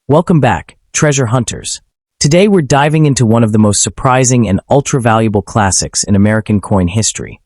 Welcome back, treasure hunters. Today we're diving into one of the most surprising and ultra-valuable classics in American coin history.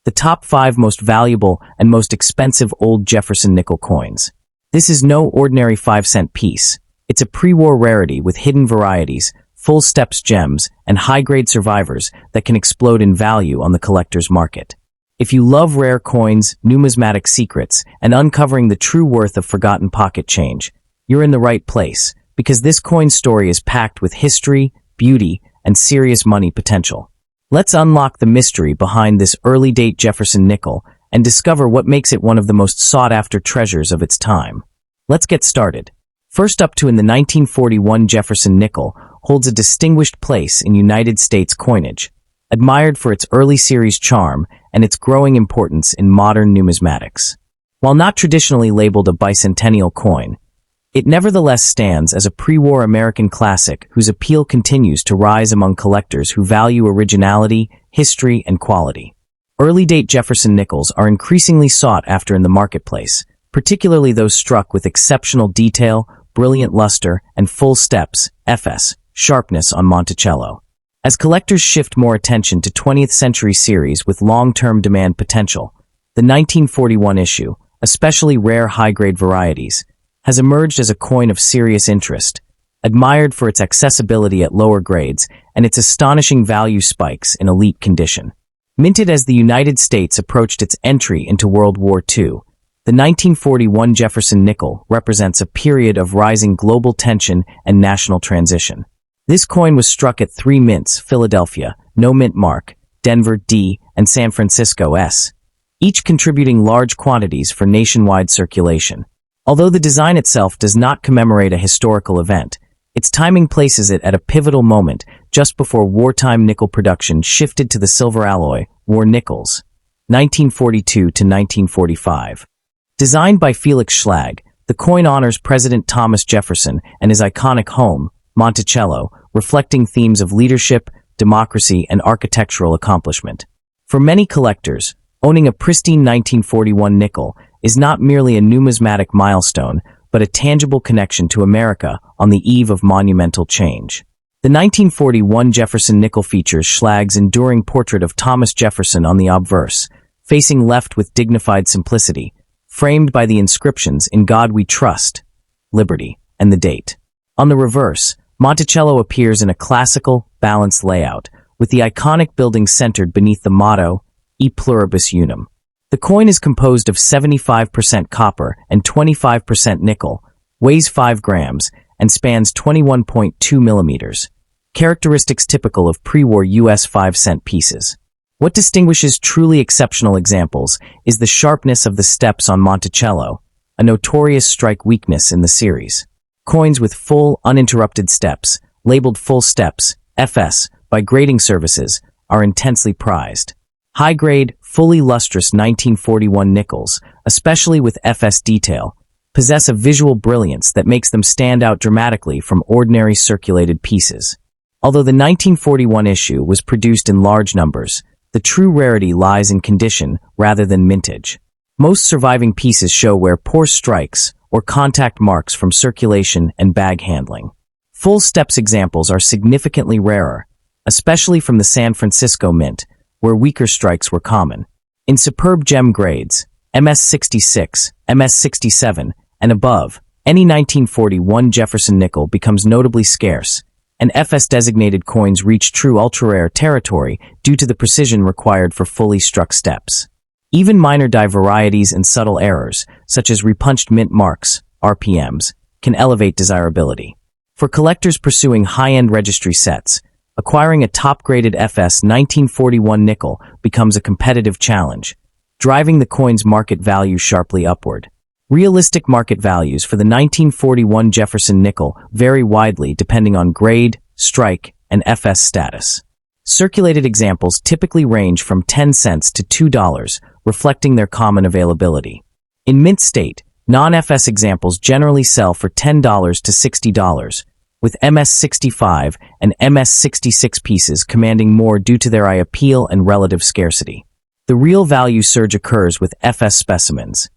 The top 5 most valuable and most expensive old Jefferson nickel coins. This is no ordinary 5-cent piece. It's a pre-war rarity with hidden varieties, full steps gems, and high-grade survivors that can explode in value on the collector's market. If you love rare coins, numismatic secrets, and uncovering the true worth of forgotten pocket change, you're in the right place, because this coin story is packed with history, beauty, and serious money potential. Let's unlock the mystery behind this early-date Jefferson nickel and discover what makes it one of the most sought-after treasures of its time. Let's get started. First up in the 1941 Jefferson nickel holds a distinguished place in United States coinage, admired for its early series charm and its growing importance in modern numismatics. While not traditionally labeled a bicentennial coin, it nevertheless stands as a pre-war American classic whose appeal continues to rise among collectors who value originality, history, and quality. Early-date Jefferson nickels are increasingly sought after in the marketplace, particularly those struck with exceptional detail, brilliant luster, and full steps, FS, sharpness on Monticello. As collectors shift more attention to 20th century series with long-term demand potential, the 1941 issue, especially rare high-grade varieties, has emerged as a coin of serious interest, admired for its accessibility at lower grades and its astonishing value spikes in elite condition. Minted as the United States approached its entry into World War II, the 1941 Jefferson nickel represents a period of rising global tension and national transition. This coin was struck at 3 mints, Philadelphia, no mint mark, Denver, D, and San Francisco, S, each contributing large quantities for nationwide circulation. Although the design itself does not commemorate a historical event, its timing places it at a pivotal moment just before wartime nickel production shifted to the silver alloy, war nickels, 1942 to 1945. Designed by Felix Schlag, the coin honors President Thomas Jefferson and his iconic home, Monticello, reflecting themes of leadership, democracy, and architectural accomplishment. For many collectors, owning a pristine 1941 nickel is not merely a numismatic milestone, but a tangible connection to America on the eve of monumental change. The 1941 Jefferson nickel features Schlag's enduring portrait of Thomas Jefferson on the obverse, facing left with dignified simplicity, framed by the inscriptions "In God We Trust," "Liberty," and the date. On the reverse, Monticello appears in a classical, balanced layout, with the iconic building centered beneath the motto, E Pluribus Unum. The coin is composed of 75% copper and 25% nickel, weighs 5 grams, and spans 21.2 millimeters, characteristics typical of pre-war U.S. 5-cent pieces. What distinguishes truly exceptional examples is the sharpness of the steps on Monticello, a notorious strike weakness in the series. Coins with full, uninterrupted steps, labeled full steps, FS, by grading services, are intensely prized. High-grade, fully lustrous 1941 nickels, especially with FS detail, possess a visual brilliance that makes them stand out dramatically from ordinary circulated pieces. Although the 1941 issue was produced in large numbers, the true rarity lies in condition rather than mintage. Most surviving pieces show wear poor strikes or contact marks from circulation and bag handling. Full steps examples are significantly rarer, especially from the San Francisco Mint, where weaker strikes were common. In superb gem grades, MS66, MS67, and above, any 1941 Jefferson nickel becomes notably scarce, and FS-designated coins reach true ultra-rare territory due to the precision required for fully struck steps. Even minor die varieties and subtle errors, such as repunched mint marks, RPMs, can elevate desirability. For collectors pursuing high-end registry sets, acquiring a top-graded FS 1941 nickel becomes a competitive challenge, driving the coin's market value sharply upward. Realistic market values for the 1941 Jefferson nickel vary widely depending on grade, strike, and FS status. Circulated examples typically range from 10 cents to $2, reflecting their common availability. In mint state, non-FS examples generally sell for $10 to $60, with MS65 and MS66 pieces commanding more due to their eye appeal and relative scarcity. The real value surge occurs with FS specimens.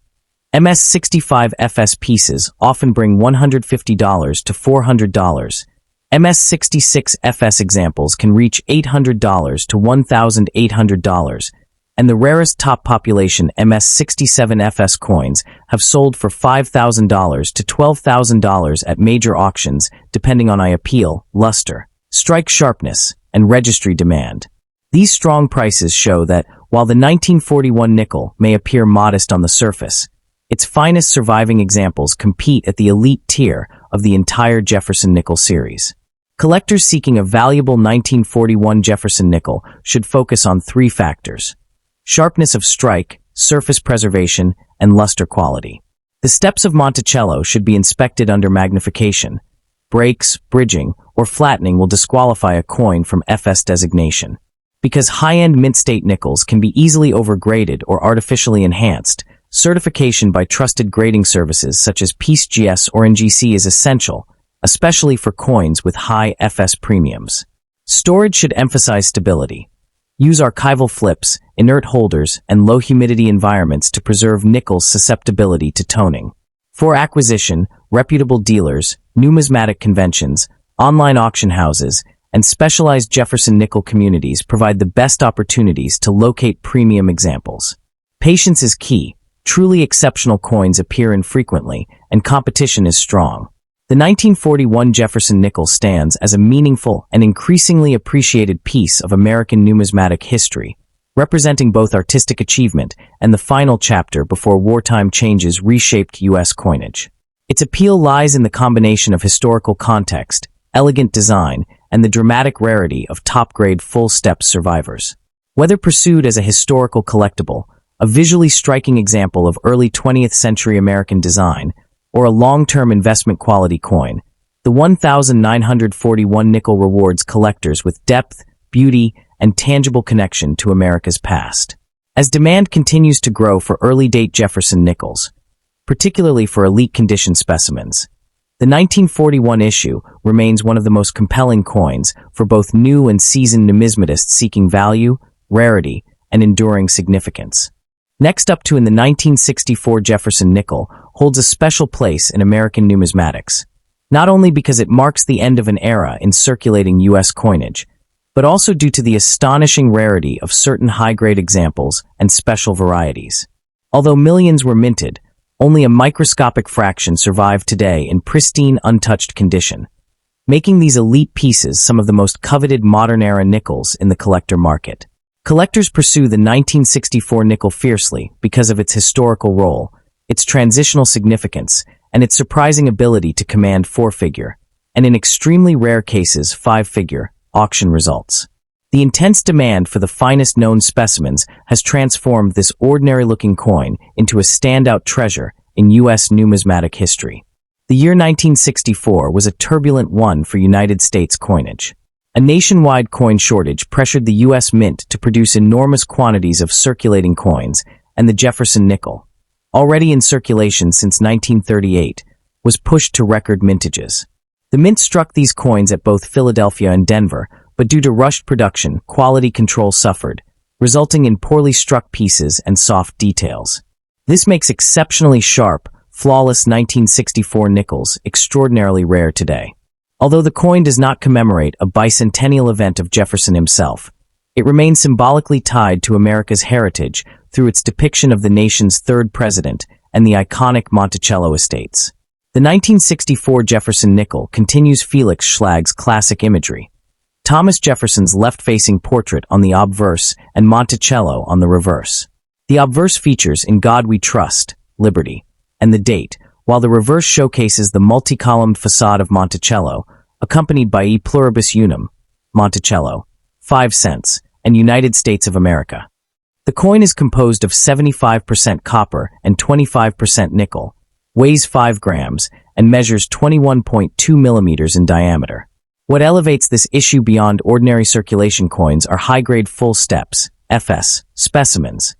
MS-65 FS pieces often bring $150 to $400. MS-66 FS examples can reach $800 to $1,800, and the rarest top population MS-67 FS coins have sold for $5,000 to $12,000 at major auctions depending on appeal, luster, strike sharpness, and registry demand. These strong prices show that, while the 1941 nickel may appear modest on the surface, its finest surviving examples compete at the elite tier of the entire Jefferson nickel series. Collectors seeking a valuable 1941 Jefferson nickel should focus on three factors: sharpness of strike, surface preservation, and luster quality. The steps of Monticello should be inspected under magnification. Breaks, bridging, or flattening will disqualify a coin from FS designation. Because high-end mint-state nickels can be easily overgraded or artificially enhanced, certification by trusted grading services such as PeaceGS or NGC is essential, especially for coins with high FS premiums. Storage should emphasize stability. Use archival flips, inert holders, and low-humidity environments to preserve nickel's susceptibility to toning. For acquisition, reputable dealers, numismatic conventions, online auction houses, and specialized Jefferson nickel communities provide the best opportunities to locate premium examples. Patience is key. Truly exceptional coins appear infrequently, and competition is strong. The 1941 Jefferson nickel stands as a meaningful and increasingly appreciated piece of American numismatic history, representing both artistic achievement and the final chapter before wartime changes reshaped U.S. coinage. Its appeal lies in the combination of historical context, elegant design, and the dramatic rarity of top-grade full-step survivors. Whether pursued as a historical collectible, a visually striking example of early 20th century American design, or a long-term investment quality coin, the 1941 nickel rewards collectors with depth, beauty, and tangible connection to America's past. As demand continues to grow for early-date Jefferson nickels, particularly for elite condition specimens, the 1941 issue remains one of the most compelling coins for both new and seasoned numismatists seeking value, rarity, and enduring significance. Next up to in the 1964 Jefferson nickel holds a special place in American numismatics, not only because it marks the end of an era in circulating U.S. coinage, but also due to the astonishing rarity of certain high-grade examples and special varieties. Although millions were minted, only a microscopic fraction survive today in pristine, untouched condition, making these elite pieces some of the most coveted modern-era nickels in the collector market. Collectors pursue the 1964 nickel fiercely because of its historical role, its transitional significance, and its surprising ability to command four-figure, and in extremely rare cases five-figure, auction results. The intense demand for the finest known specimens has transformed this ordinary-looking coin into a standout treasure in U.S. numismatic history. The year 1964 was a turbulent one for United States coinage. A nationwide coin shortage pressured the U.S. Mint to produce enormous quantities of circulating coins, and the Jefferson nickel, already in circulation since 1938, was pushed to record mintages. The Mint struck these coins at both Philadelphia and Denver, but due to rushed production, quality control suffered, resulting in poorly struck pieces and soft details. This makes exceptionally sharp, flawless 1964 nickels extraordinarily rare today. Although the coin does not commemorate a bicentennial event of Jefferson himself, it remains symbolically tied to America's heritage through its depiction of the nation's third president and the iconic Monticello estates. The 1964 Jefferson nickel continues Felix Schlag's classic imagery: Thomas Jefferson's left-facing portrait on the obverse and Monticello on the reverse. The obverse features "In God We Trust," Liberty, and the date, while the reverse showcases the multi-columned facade of Monticello, accompanied by E Pluribus Unum, Monticello, 5 cents, and United States of America. The coin is composed of 75% copper and 25% nickel, weighs 5 grams, and measures 21.2 millimeters in diameter. What elevates this issue beyond ordinary circulation coins are high-grade full steps, FS, specimens,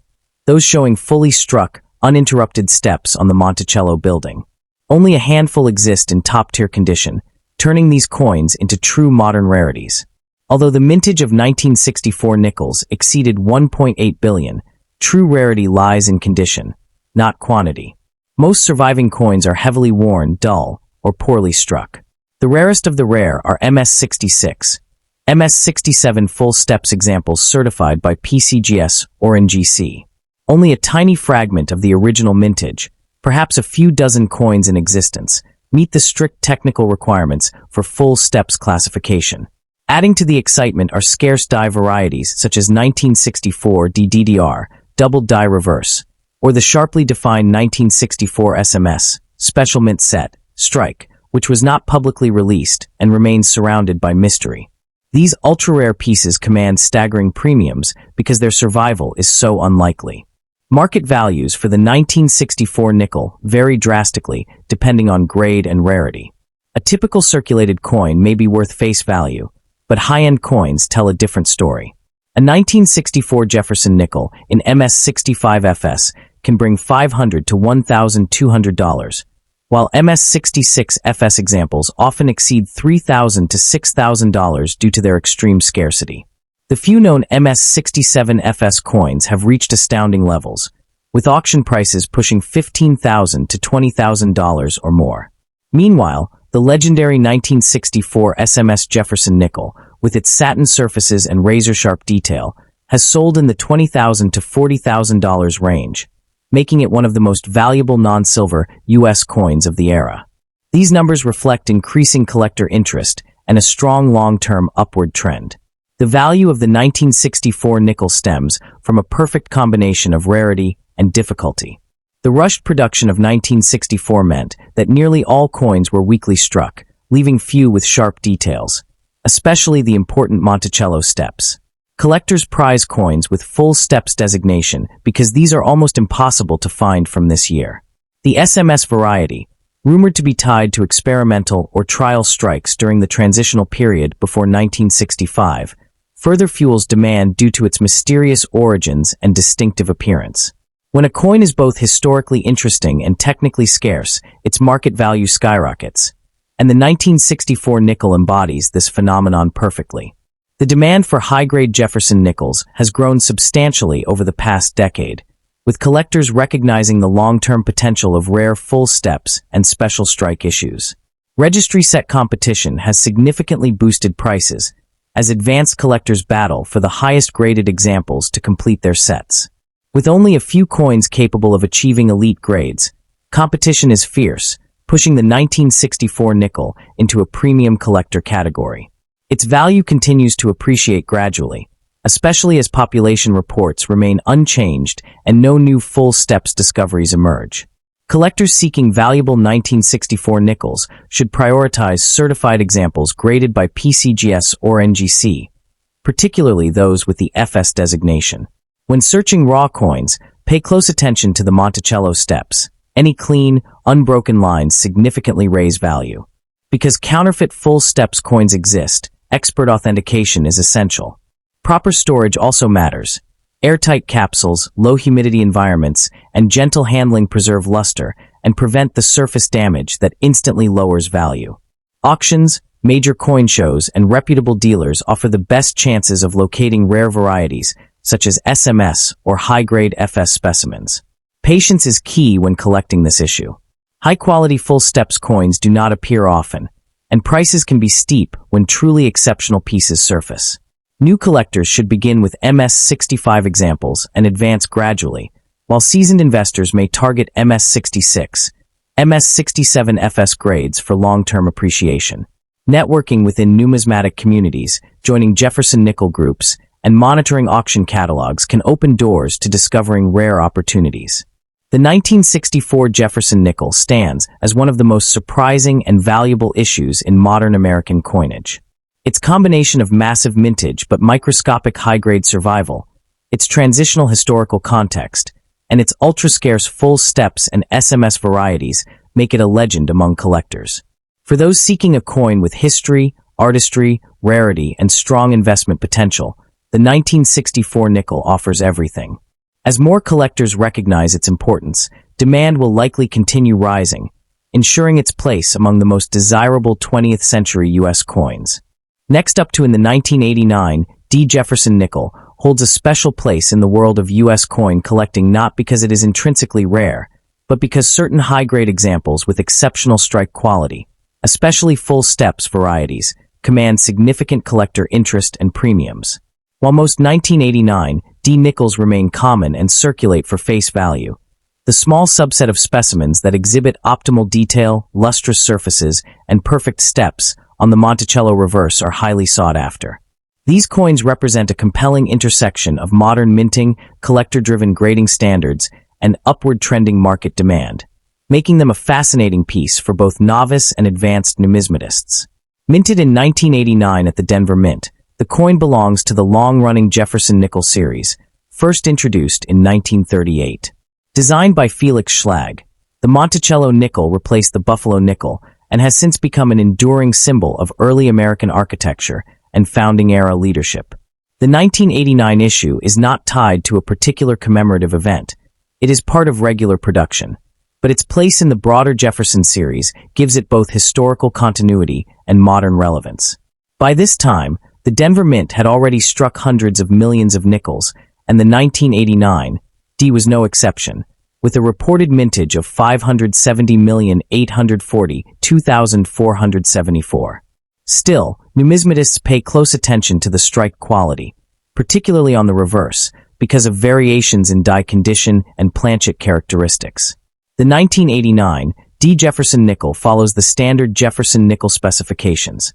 those showing fully struck, uninterrupted steps on the Monticello building. Only a handful exist in top-tier condition, turning these coins into true modern rarities. Although the mintage of 1964 nickels exceeded 1.8 billion, true rarity lies in condition, not quantity. Most surviving coins are heavily worn, dull, or poorly struck. The rarest of the rare are MS-66, MS-67 full steps examples certified by PCGS or NGC. Only a tiny fragment of the original mintage, perhaps a few dozen coins in existence, meet the strict technical requirements for full steps classification. Adding to the excitement are scarce die varieties such as 1964 DDR, double die reverse, or the sharply defined 1964 SMS, special mint set, strike, which was not publicly released and remains surrounded by mystery. These ultra-rare pieces command staggering premiums because their survival is so unlikely. Market values for the 1964 nickel vary drastically depending on grade and rarity. A typical circulated coin may be worth face value, but high-end coins tell a different story. A 1964 Jefferson nickel in MS-65 FS can bring $500 to $1,200, while MS-66 FS examples often exceed $3,000 to $6,000 due to their extreme scarcity. The few known MS-67 FS coins have reached astounding levels, with auction prices pushing $15,000 to $20,000 or more. Meanwhile, the legendary 1964 SMS Jefferson nickel, with its satin surfaces and razor-sharp detail, has sold in the $20,000 to $40,000 range, making it one of the most valuable non-silver U.S. coins of the era. These numbers reflect increasing collector interest and a strong long-term upward trend. The value of the 1964 nickel stems from a perfect combination of rarity and difficulty. The rushed production of 1964 meant that nearly all coins were weakly struck, leaving few with sharp details, especially the important Monticello steps. Collectors prize coins with full steps designation because these are almost impossible to find from this year. The SMS variety, rumored to be tied to experimental or trial strikes during the transitional period before 1965, further fuels demand due to its mysterious origins and distinctive appearance. When a coin is both historically interesting and technically scarce, its market value skyrockets, and the 1964 nickel embodies this phenomenon perfectly. The demand for high-grade Jefferson nickels has grown substantially over the past decade, with collectors recognizing the long-term potential of rare full steps and special strike issues. Registry set competition has significantly boosted prices, as advanced collectors battle for the highest graded examples to complete their sets. With only a few coins capable of achieving elite grades, competition is fierce, pushing the 1964 nickel into a premium collector category. Its value continues to appreciate gradually, especially as population reports remain unchanged and no new full steps discoveries emerge. Collectors seeking valuable 1964 nickels should prioritize certified examples graded by PCGS or NGC, particularly those with the FS designation. When searching raw coins, pay close attention to the Monticello steps. Any clean, unbroken lines significantly raise value. Because counterfeit full steps coins exist, expert authentication is essential. Proper storage also matters. Airtight capsules, low humidity environments, and gentle handling preserve luster and prevent the surface damage that instantly lowers value. Auctions, major coin shows, and reputable dealers offer the best chances of locating rare varieties, such as SMS or high-grade FS specimens. Patience is key when collecting this issue. High-quality full steps coins do not appear often, and prices can be steep when truly exceptional pieces surface. New collectors should begin with MS-65 examples and advance gradually, while seasoned investors may target MS-66, MS-67 FS grades for long-term appreciation. Networking within numismatic communities, joining Jefferson nickel groups, and monitoring auction catalogs can open doors to discovering rare opportunities. The 1964 Jefferson nickel stands as one of the most surprising and valuable issues in modern American coinage. Its combination of massive mintage but microscopic high-grade survival, its transitional historical context, and its ultra-scarce full steps and SMS varieties make it a legend among collectors. For those seeking a coin with history, artistry, rarity, and strong investment potential, the 1964 nickel offers everything. As more collectors recognize its importance, demand will likely continue rising, ensuring its place among the most desirable 20th century U.S. coins. Next up in the 1989, D. Jefferson nickel holds a special place in the world of U.S. coin collecting not because it is intrinsically rare, but because certain high-grade examples with exceptional strike quality, especially full steps varieties, command significant collector interest and premiums. While most 1989 D nickels remain common and circulate for face value, the small subset of specimens that exhibit optimal detail, lustrous surfaces, and perfect steps on the Monticello reverse are highly sought after. These coins represent a compelling intersection of modern minting, collector-driven grading standards, and upward-trending market demand, making them a fascinating piece for both novice and advanced numismatists. Minted in 1989 at the Denver Mint, the coin belongs to the long-running Jefferson Nickel series, first introduced in 1938. Designed by Felix Schlag, the Monticello Nickel replaced the Buffalo Nickel and has since become an enduring symbol of early American architecture and founding-era leadership. The 1989 issue is not tied to a particular commemorative event. It is part of regular production, but its place in the broader Jefferson series gives it both historical continuity and modern relevance. By this time, the Denver Mint had already struck hundreds of millions of nickels, and the 1989 D was no exception, with a reported mintage of 570,840,2,474. Still, numismatists pay close attention to the strike quality, particularly on the reverse, because of variations in die condition and planchet characteristics. The 1989 D Jefferson Nickel follows the standard Jefferson Nickel specifications,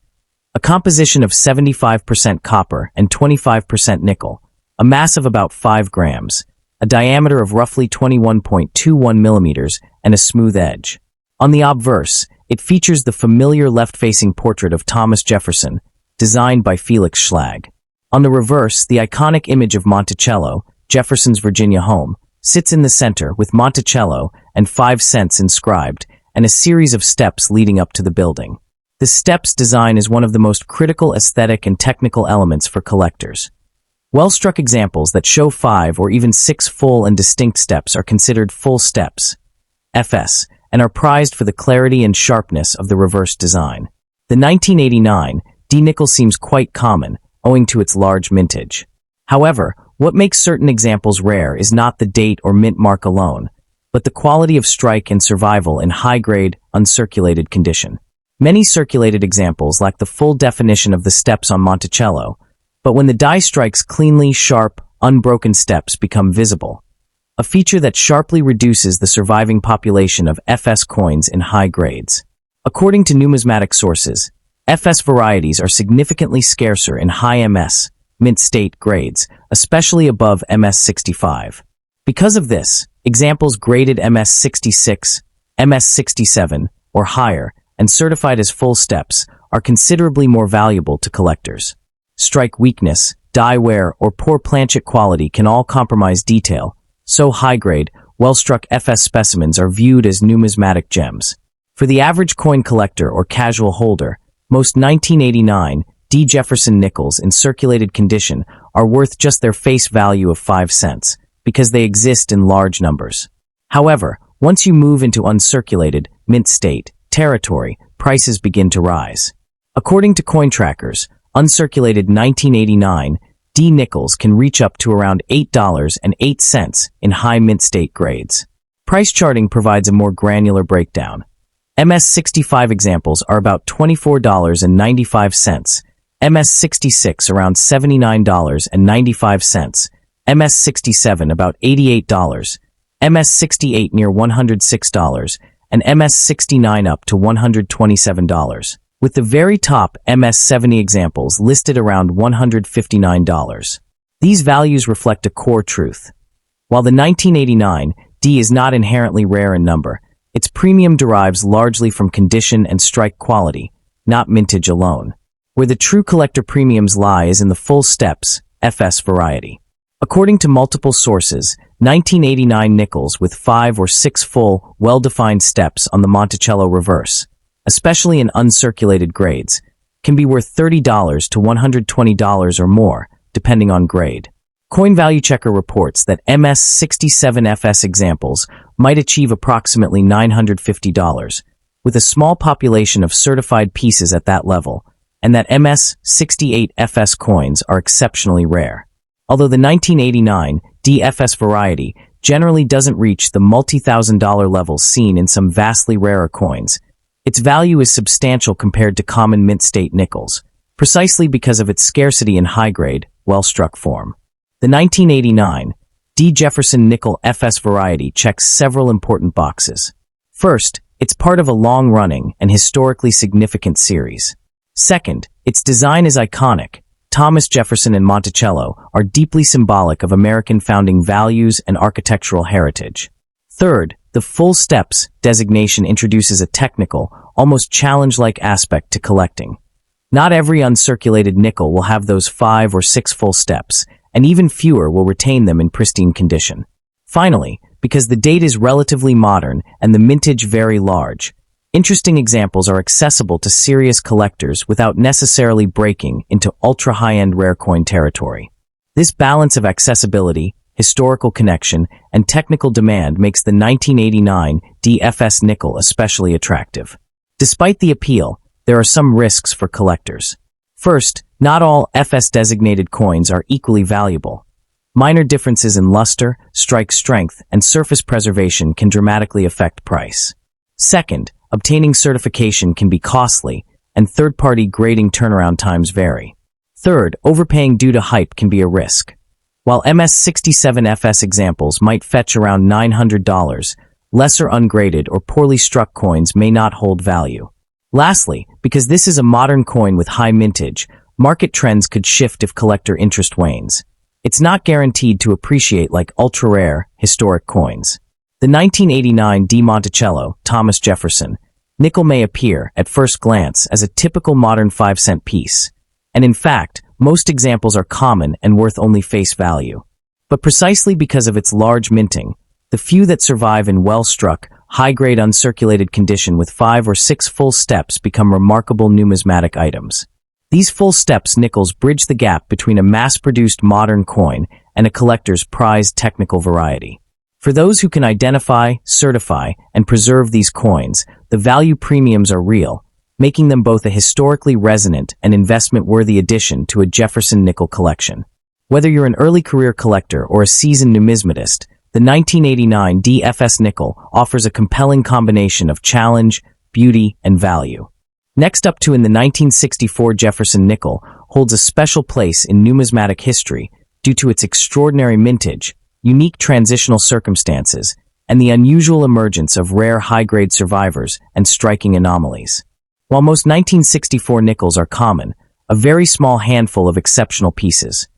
a composition of 75% copper and 25% nickel, a mass of about 5 grams, a diameter of roughly 21.21 millimeters, and a smooth edge. On the obverse, it features the familiar left-facing portrait of Thomas Jefferson, designed by Felix Schlag. On the reverse, the iconic image of Monticello, Jefferson's Virginia home, sits in the center with Monticello and 5 cents inscribed, and a series of steps leading up to the building. The steps design is one of the most critical aesthetic and technical elements for collectors. Well-struck examples that show 5 or even 6 full and distinct steps are considered full steps, FS, and are prized for the clarity and sharpness of the reverse design. The 1989 D nickel seems quite common, owing to its large mintage. However, what makes certain examples rare is not the date or mint mark alone, but the quality of strike and survival in high-grade, uncirculated condition. Many circulated examples lack the full definition of the steps on Monticello, but when the die strikes cleanly, sharp, unbroken steps become visible, a feature that sharply reduces the surviving population of FS coins in high grades. According to numismatic sources, FS varieties are significantly scarcer in high MS, mint state grades, especially above MS 65. Because of this, examples graded MS 66, MS 67, or higher, and certified as full steps, are considerably more valuable to collectors. Strike weakness, die wear, or poor planchet quality can all compromise detail, so high-grade, well-struck FS specimens are viewed as numismatic gems. For the average coin collector or casual holder, most 1989 D Jefferson nickels in circulated condition are worth just their face value of 5 cents, because they exist in large numbers. However, once you move into uncirculated, mint state territory, prices begin to rise. According to coin trackers, uncirculated 1989 D nickels can reach up to around $8.08 in high mint state grades. Price charting provides a more granular breakdown. MS 65 examples are about $24.95, MS 66 around $79.95, MS 67 about $88, MS 68 near $106, and MS 69 up to $127, with the very top MS 70 examples listed around $159. These values reflect a core truth. While the 1989 D is not inherently rare in number, its premium derives largely from condition and strike quality, not mintage alone. Where the true collector premiums lie is in the full steps, FS variety. According to multiple sources, 1989 nickels with 5 or 6 full, well-defined steps on the Monticello reverse, especially in uncirculated grades, can be worth $30 to $120 or more, depending on grade. Coin Value Checker reports that MS 67 FS examples might achieve approximately $950, with a small population of certified pieces at that level, and that MS 68 FS coins are exceptionally rare. Although the 1989 DFS variety generally doesn't reach the multi-thousand-dollar levels seen in some vastly rarer coins. Its value is substantial compared to common mint-state nickels, precisely because of its scarcity in high-grade, well-struck form. The 1989 D. Jefferson Nickel FS variety checks several important boxes. First, it's part of a long-running and historically significant series. Second, its design is iconic. Thomas Jefferson and Monticello are deeply symbolic of American founding values and architectural heritage. Third, the full steps designation introduces a technical, almost challenge-like aspect to collecting. Not every uncirculated nickel will have those 5 or 6 full steps, and even fewer will retain them in pristine condition. Finally, because the date is relatively modern and the mintage very large, interesting examples are accessible to serious collectors without necessarily breaking into ultra-high-end rare coin territory. This balance of accessibility, historical connection, and technical demand makes the 1989 DFS nickel especially attractive. Despite the appeal, there are some risks for collectors. First, not all FS-designated coins are equally valuable. Minor differences in luster, strike strength, and surface preservation can dramatically affect price. Second, obtaining certification can be costly, and third-party grading turnaround times vary. Third, overpaying due to hype can be a risk. While MS67 FS examples might fetch around $900, lesser ungraded or poorly struck coins may not hold value. Lastly, because this is a modern coin with high mintage, market trends could shift if collector interest wanes. It's not guaranteed to appreciate like ultra-rare, historic coins. The 1989 D. Monticello, Thomas Jefferson, nickel may appear, at first glance, as a typical modern 5-cent piece. And in fact, most examples are common and worth only face value. But precisely because of its large minting, the few that survive in well-struck, high-grade uncirculated condition with 5 or 6 full steps become remarkable numismatic items. These full steps nickels bridge the gap between a mass-produced modern coin and a collector's prized technical variety. For those who can identify, certify, and preserve these coins, the value premiums are real, making them both a historically resonant and investment-worthy addition to a Jefferson nickel collection. Whether you're an early career collector or a seasoned numismatist, the 1989 DFS nickel offers a compelling combination of challenge, beauty, and value. Next up in the 1964 Jefferson nickel holds a special place in numismatic history due to its extraordinary mintage, unique transitional circumstances, and the unusual emergence of rare high-grade survivors and striking anomalies. While most 1964 nickels are common, a very small handful of exceptional pieces.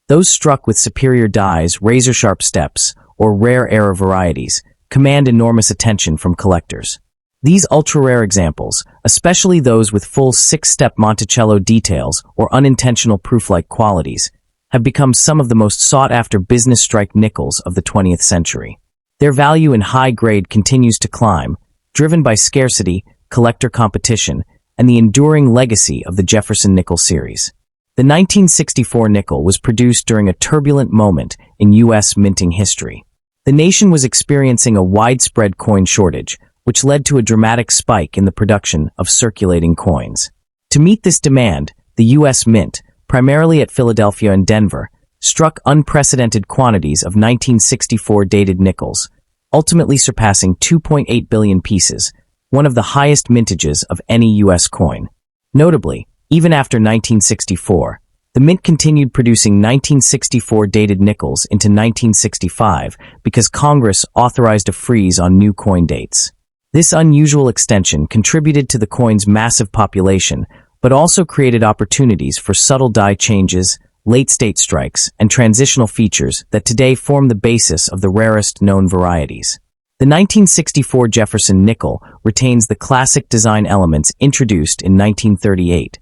Those struck with superior dies, razor-sharp steps, or rare error varieties, command enormous attention from collectors. These ultra-rare examples, especially those with full 6-step Monticello details or unintentional proof-like qualities, have become some of the most sought-after business strike nickels of the 20th century. Their value in high grade continues to climb, driven by scarcity, collector competition, and the enduring legacy of the Jefferson nickel series. The 1964 nickel was produced during a turbulent moment in U.S. minting history. The nation was experiencing a widespread coin shortage, which led to a dramatic spike in the production of circulating coins. To meet this demand, the U.S. Mint, primarily at Philadelphia and Denver, struck unprecedented quantities of 1964 dated nickels, ultimately surpassing 2.8 billion pieces, one of the highest mintages of any U.S. coin. Notably, even after 1964, the Mint continued producing 1964 dated nickels into 1965 because Congress authorized a freeze on new coin dates. This unusual extension contributed to the coin's massive population, but also created opportunities for subtle die changes, late-state strikes, and transitional features that today form the basis of the rarest known varieties. The 1964 Jefferson nickel retains the classic design elements introduced in 1938.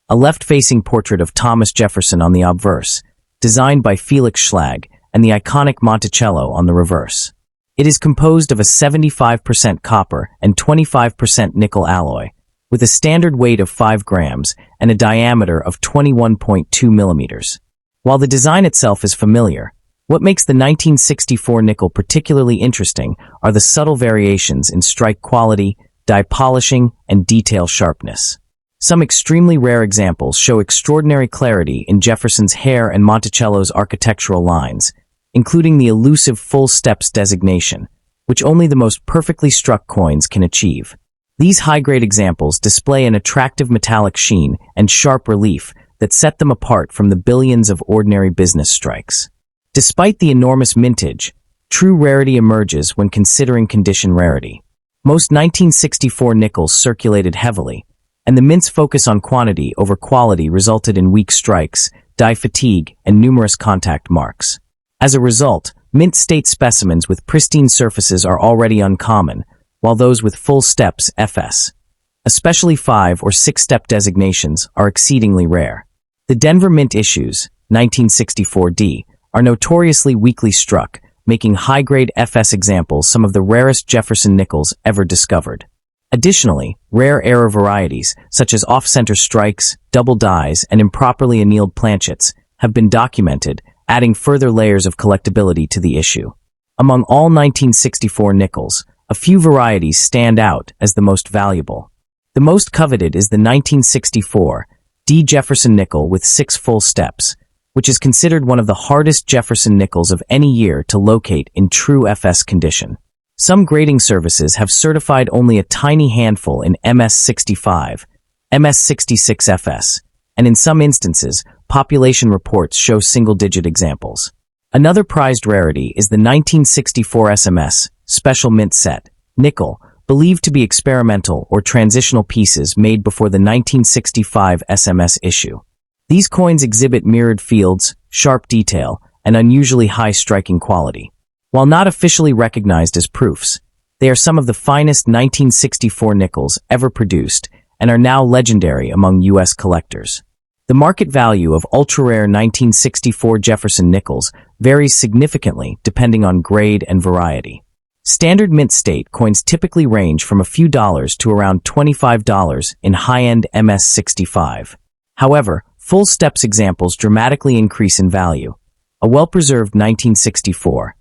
A left-facing portrait of Thomas Jefferson on the obverse, designed by Felix Schlag, and the iconic Monticello on the reverse. It is composed of a 75% copper and 25% nickel alloy, with a standard weight of 5 grams and a diameter of 21.2 millimeters. While the design itself is familiar, what makes the 1964 nickel particularly interesting are the subtle variations in strike quality, die polishing, and detail sharpness. Some extremely rare examples show extraordinary clarity in Jefferson's hair and Monticello's architectural lines, including the elusive full steps designation, which only the most perfectly struck coins can achieve. These high-grade examples display an attractive metallic sheen and sharp relief that set them apart from the billions of ordinary business strikes. Despite the enormous mintage, true rarity emerges when considering condition rarity. Most 1964 nickels circulated heavily, and the mint's focus on quantity over quality resulted in weak strikes, die fatigue, and numerous contact marks. As a result, mint state specimens with pristine surfaces are already uncommon, while those with full steps FS, especially 5- or 6-step designations, are exceedingly rare. The Denver Mint issues, 1964D, are notoriously weakly struck, making high-grade FS examples some of the rarest Jefferson nickels ever discovered. Additionally, rare error varieties, such as off-center strikes, double dies, and improperly annealed planchets, have been documented, adding further layers of collectability to the issue. Among all 1964 nickels, a few varieties stand out as the most valuable. The most coveted is the 1964 D. Jefferson nickel with 6 full steps, which is considered one of the hardest Jefferson nickels of any year to locate in true FS condition. Some grading services have certified only a tiny handful in MS65, MS66 FS, and in some instances, population reports show single-digit examples. Another prized rarity is the 1964 SMS Special Mint Set nickel, believed to be experimental or transitional pieces made before the 1965 SMS issue. These coins exhibit mirrored fields, sharp detail, and unusually high striking quality. While not officially recognized as proofs, they are some of the finest 1964 nickels ever produced and are now legendary among U.S. collectors. The market value of ultra-rare 1964 Jefferson nickels varies significantly depending on grade and variety. Standard mint state coins typically range from a few dollars to around $25 in high-end MS65. However, full steps examples dramatically increase in value. A well-preserved 1964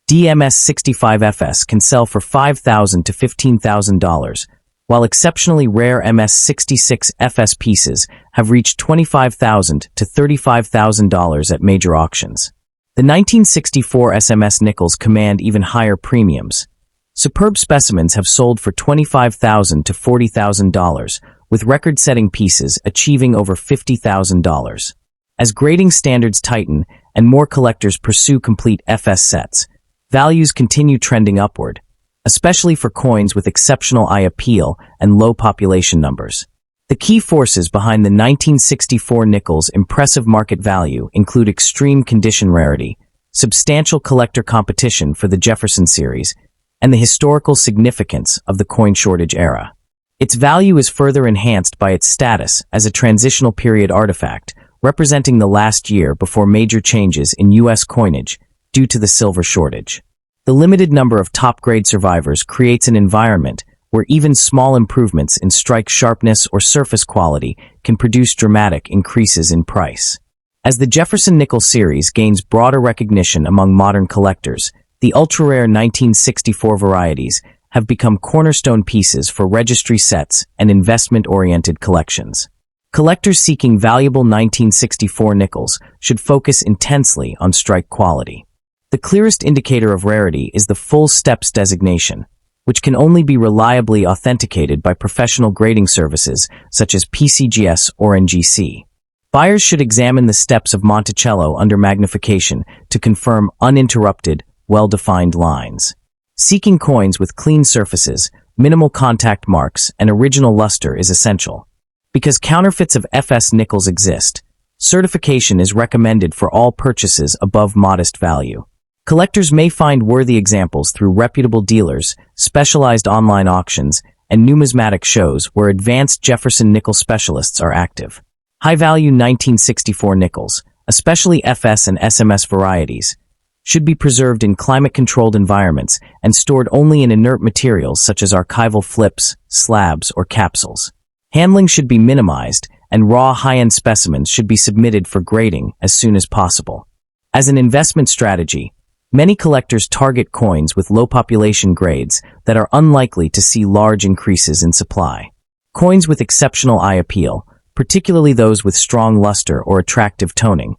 DMS65FS can sell for $5,000 to $15,000, while exceptionally rare MS66FS pieces have reached $25,000 to $35,000 at major auctions. The 1964 SMS nickels command even higher premiums. Superb specimens have sold for $25,000 to $40,000, with record-setting pieces achieving over $50,000. As grading standards tighten and more collectors pursue complete FS sets, values continue trending upward, especially for coins with exceptional eye appeal and low population numbers. The key forces behind the 1964 nickel's impressive market value include extreme condition rarity, substantial collector competition for the Jefferson series, and the historical significance of the coin shortage era. Its value is further enhanced by its status as a transitional period artifact, representing the last year before major changes in U.S. coinage due to the silver shortage. The limited number of top-grade survivors creates an environment where even small improvements in strike sharpness or surface quality can produce dramatic increases in price. As the Jefferson Nickel series gains broader recognition among modern collectors, the ultra-rare 1964 varieties have become cornerstone pieces for registry sets and investment-oriented collections. Collectors seeking valuable 1964 nickels should focus intensely on strike quality. The clearest indicator of rarity is the full steps designation, which can only be reliably authenticated by professional grading services such as PCGS or NGC. Buyers should examine the steps of Monticello under magnification to confirm uninterrupted, well-defined lines. Seeking coins with clean surfaces, minimal contact marks, and original luster is essential. Because counterfeits of FS nickels exist, certification is recommended for all purchases above modest value. Collectors may find worthy examples through reputable dealers, specialized online auctions, and numismatic shows where advanced Jefferson nickel specialists are active. High-value 1964 nickels, especially FS and SMS varieties, should be preserved in climate-controlled environments and stored only in inert materials such as archival flips, slabs, or capsules. Handling should be minimized, and raw high-end specimens should be submitted for grading as soon as possible. As an investment strategy, many collectors target coins with low population grades that are unlikely to see large increases in supply. Coins with exceptional eye appeal, particularly those with strong luster or attractive toning,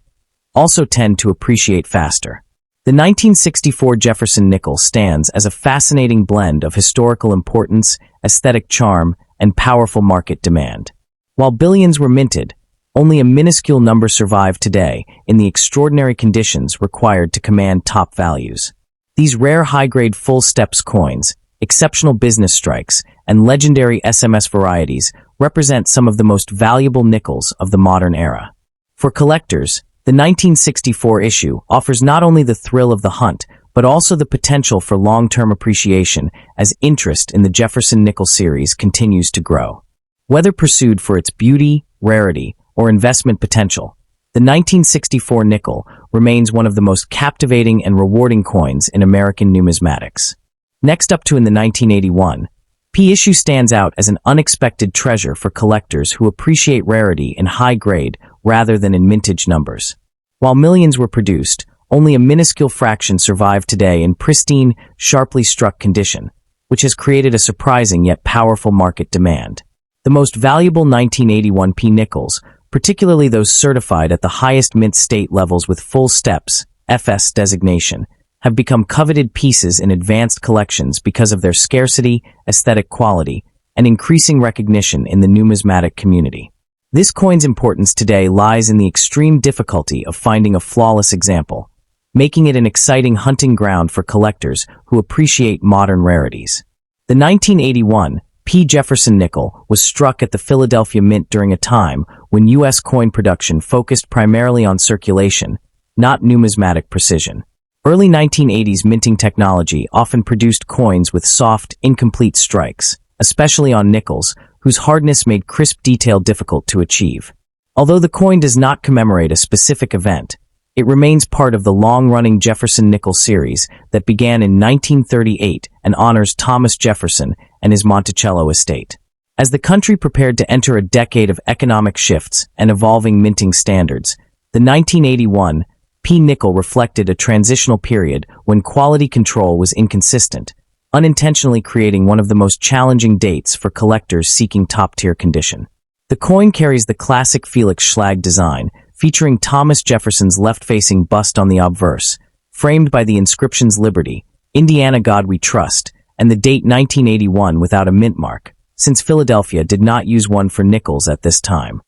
also tend to appreciate faster. The 1964 Jefferson nickel stands as a fascinating blend of historical importance, aesthetic charm, and powerful market demand. While billions were minted, only a minuscule number survive today in the extraordinary conditions required to command top values. These rare high-grade full steps coins, exceptional business strikes, and legendary SMS varieties represent some of the most valuable nickels of the modern era. For collectors, the 1964 issue offers not only the thrill of the hunt, but also the potential for long-term appreciation as interest in the Jefferson Nickel series continues to grow. Whether pursued for its beauty, rarity, or investment potential, the 1964 nickel remains one of the most captivating and rewarding coins in American numismatics. Next up to in the 1981, P issue stands out as an unexpected treasure for collectors who appreciate rarity in high grade rather than in mintage numbers. While millions were produced, only a minuscule fraction survive today in pristine, sharply struck condition, which has created a surprising yet powerful market demand. The most valuable 1981 P nickels, particularly those certified at the highest mint state levels with full steps, FS designation, have become coveted pieces in advanced collections because of their scarcity, aesthetic quality, and increasing recognition in the numismatic community. This coin's importance today lies in the extreme difficulty of finding a flawless example, making it an exciting hunting ground for collectors who appreciate modern rarities. The 1981 P. Jefferson nickel was struck at the Philadelphia Mint during a time when U.S. coin production focused primarily on circulation, not numismatic precision. Early 1980s minting technology often produced coins with soft, incomplete strikes, especially on nickels, whose hardness made crisp detail difficult to achieve. Although the coin does not commemorate a specific event, it remains part of the long-running Jefferson Nickel series that began in 1938 and honors Thomas Jefferson and his Monticello estate. As the country prepared to enter a decade of economic shifts and evolving minting standards, the 1981 P nickel reflected a transitional period when quality control was inconsistent, unintentionally creating one of the most challenging dates for collectors seeking top-tier condition. The coin carries the classic Felix Schlag design, featuring Thomas Jefferson's left-facing bust on the obverse, framed by the inscriptions Liberty, Indiana God We Trust, and the date 1981 without a mint mark, since Philadelphia did not use one for nickels at this time.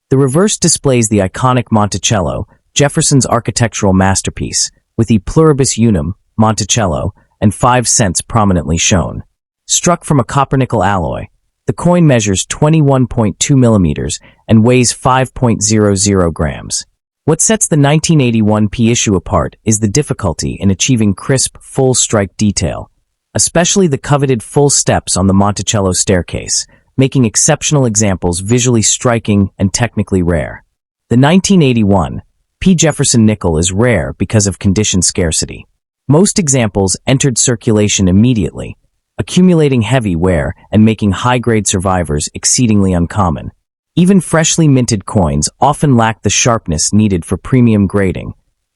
The reverse displays the iconic Monticello, Jefferson's architectural masterpiece, with E pluribus unum, Monticello, and 5 cents prominently shown. Struck from a copper-nickel alloy, the coin measures 21.2 millimeters and weighs 5.00 grams. What sets the 1981 P issue apart is the difficulty in achieving crisp, full strike detail, especially the coveted full steps on the Monticello staircase, making exceptional examples visually striking and technically rare. The 1981 P. Jefferson nickel is rare because of condition scarcity. Most examples entered circulation immediately, accumulating heavy wear and making high-grade survivors exceedingly uncommon. Even freshly minted coins often lack the sharpness needed for premium grading,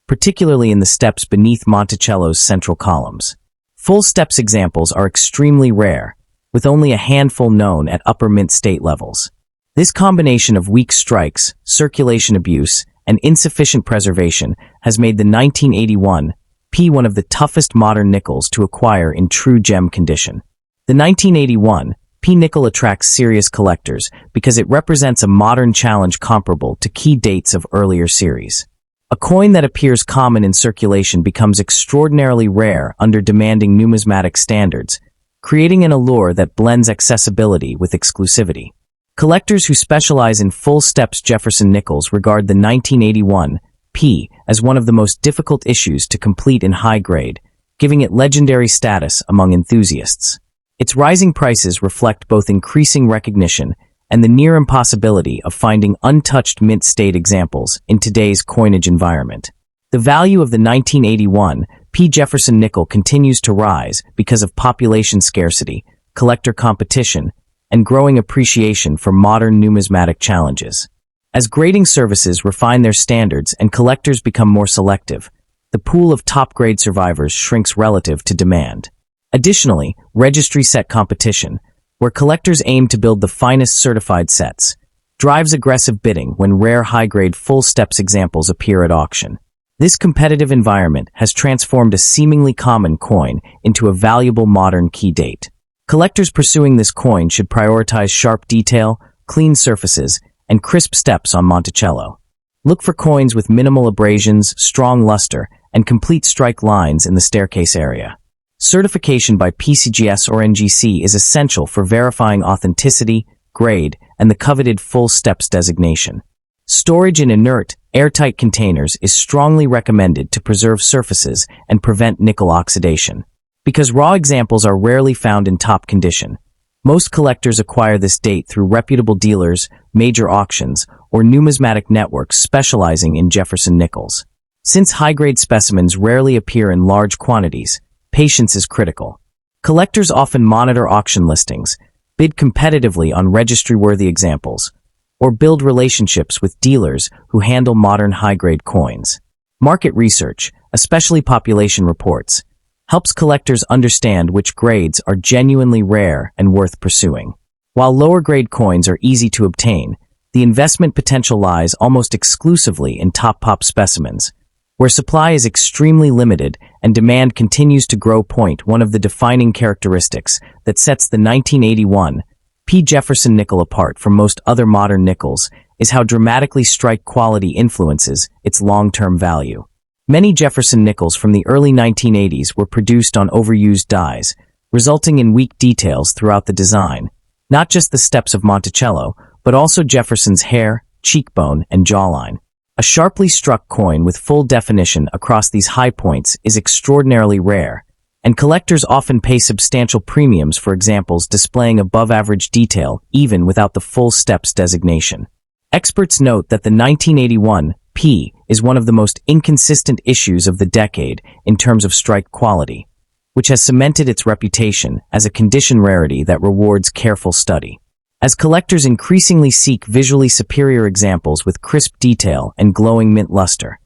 particularly in the steps beneath Monticello's central columns. Full steps examples are extremely rare, with only a handful known at upper mint state levels. This combination of weak strikes, circulation abuse, and insufficient preservation has made the 1981 P one of the toughest modern nickels to acquire in true gem condition. The 1981 P nickel attracts serious collectors because it represents a modern challenge comparable to key dates of earlier series. A coin that appears common in circulation becomes extraordinarily rare under demanding numismatic standards, creating an allure that blends accessibility with exclusivity. Collectors who specialize in full steps Jefferson nickels regard the 1981 P as one of the most difficult issues to complete in high grade, giving it legendary status among enthusiasts. Its rising prices reflect both increasing recognition and the near impossibility of finding untouched mint state examples in today's coinage environment. The value of the 1981 P. Jefferson nickel continues to rise because of population scarcity, collector competition, and growing appreciation for modern numismatic challenges. As grading services refine their standards and collectors become more selective, the pool of top-grade survivors shrinks relative to demand. Additionally, registry set competition, where collectors aim to build the finest certified sets, drives aggressive bidding when rare high-grade full steps examples appear at auction. This competitive environment has transformed a seemingly common coin into a valuable modern key date. Collectors pursuing this coin should prioritize sharp detail, clean surfaces, and crisp steps on Monticello. Look for coins with minimal abrasions, strong luster, and complete strike lines in the staircase area. Certification by PCGS or NGC is essential for verifying authenticity, grade, and the coveted full steps designation. Storage in inert, airtight containers is strongly recommended to preserve surfaces and prevent nickel oxidation. Because raw examples are rarely found in top condition, most collectors acquire this date through reputable dealers, major auctions, or numismatic networks specializing in Jefferson nickels. Since high-grade specimens rarely appear in large quantities, patience is critical. Collectors often monitor auction listings, bid competitively on registry-worthy examples, or build relationships with dealers who handle modern high-grade coins. Market research, especially population reports, helps collectors understand which grades are genuinely rare and worth pursuing. While lower-grade coins are easy to obtain, the investment potential lies almost exclusively in top-pop specimens, where supply is extremely limited and demand continues to grow. One of the defining characteristics that sets the 1981 P. Jefferson nickel apart from most other modern nickels is how dramatically strike quality influences its long-term value. Many Jefferson nickels from the early 1980s were produced on overused dies, resulting in weak details throughout the design. Not just the steps of Monticello, but also Jefferson's hair, cheekbone, and jawline. A sharply struck coin with full definition across these high points is extraordinarily rare, and collectors often pay substantial premiums for examples displaying above-average detail even without the full steps designation. Experts note that the 1981 P is one of the most inconsistent issues of the decade in terms of strike quality, which has cemented its reputation as a condition rarity that rewards careful study. As collectors increasingly seek visually superior examples with crisp detail and glowing mint luster,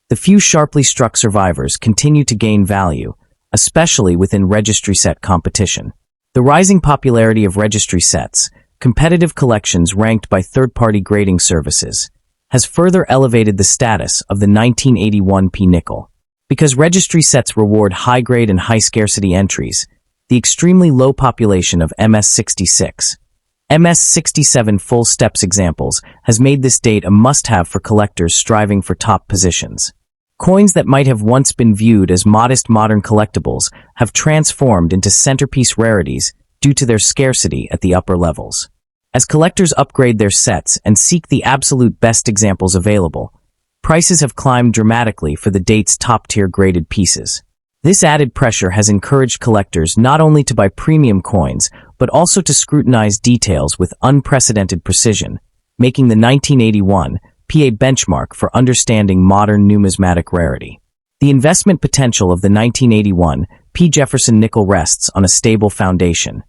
the few sharply struck survivors continue to gain value, especially within registry set competition. The rising popularity of registry sets, competitive collections ranked by third-party grading services, has further elevated the status of the 1981 P nickel. Because registry sets reward high-grade and high-scarcity entries, the extremely low population of MS66, MS67 full steps examples has made this date a must-have for collectors striving for top positions. Coins that might have once been viewed as modest modern collectibles have transformed into centerpiece rarities due to their scarcity at the upper levels. As collectors upgrade their sets and seek the absolute best examples available, prices have climbed dramatically for the date's top-tier graded pieces. This added pressure has encouraged collectors not only to buy premium coins, but also to scrutinize details with unprecedented precision, making the 1981 P a benchmark for understanding modern numismatic rarity. The investment potential of the 1981 P. Jefferson nickel rests on a stable foundation.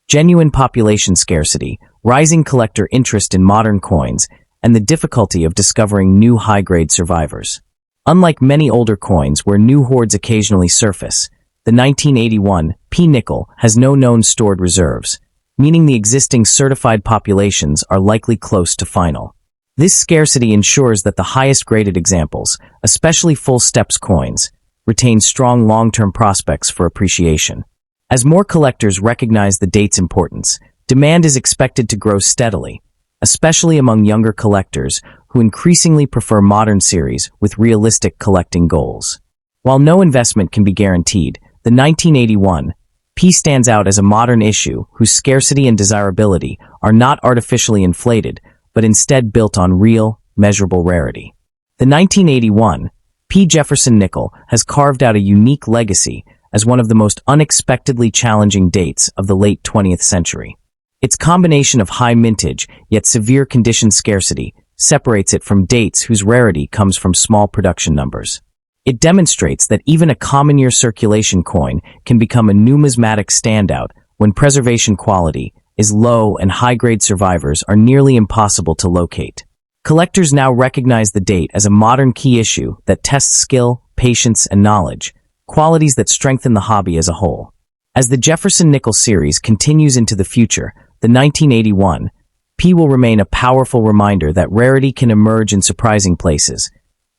Genuine population scarcity, rising collector interest in modern coins, and the difficulty of discovering new high-grade survivors. Unlike many older coins where new hoards occasionally surface, the 1981 P nickel has no known stored reserves, meaning the existing certified populations are likely close to final. This scarcity ensures that the highest graded examples, especially full steps coins, retain strong long-term prospects for appreciation. As more collectors recognize the date's importance, demand is expected to grow steadily, especially among younger collectors who increasingly prefer modern series with realistic collecting goals. While no investment can be guaranteed, the 1981 P stands out as a modern issue whose scarcity and desirability are not artificially inflated, but instead built on real, measurable rarity. The 1981 P. Jefferson nickel has carved out a unique legacy as one of the most unexpectedly challenging dates of the late 20th century. Its combination of high mintage yet severe condition scarcity separates it from dates whose rarity comes from small production numbers. It demonstrates that even a common year circulation coin can become a numismatic standout when preservation quality is low and high-grade survivors are nearly impossible to locate. Collectors now recognize the date as a modern key issue that tests skill, patience, and knowledge, qualities that strengthen the hobby as a whole. As the Jefferson nickel series continues into the future, the 1981 P will remain a powerful reminder that rarity can emerge in surprising places,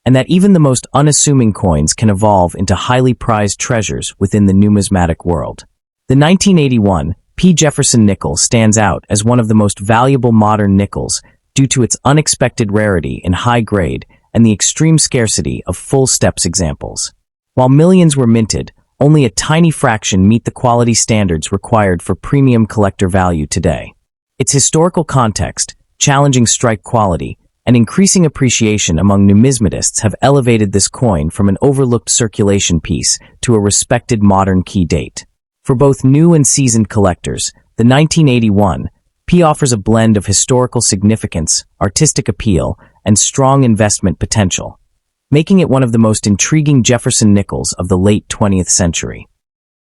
and that even the most unassuming coins can evolve into highly prized treasures within the numismatic world. The 1981 P. Jefferson nickel stands out as one of the most valuable modern nickels due to its unexpected rarity in high grade and the extreme scarcity of full steps examples. While millions were minted, only a tiny fraction meet the quality standards required for premium collector value today. Its historical context, challenging strike quality, and increasing appreciation among numismatists have elevated this coin from an overlooked circulation piece to a respected modern key date. For both new and seasoned collectors, the 1981 P offers a blend of historical significance, artistic appeal, and strong investment potential, making it one of the most intriguing Jefferson nickels of the late 20th century.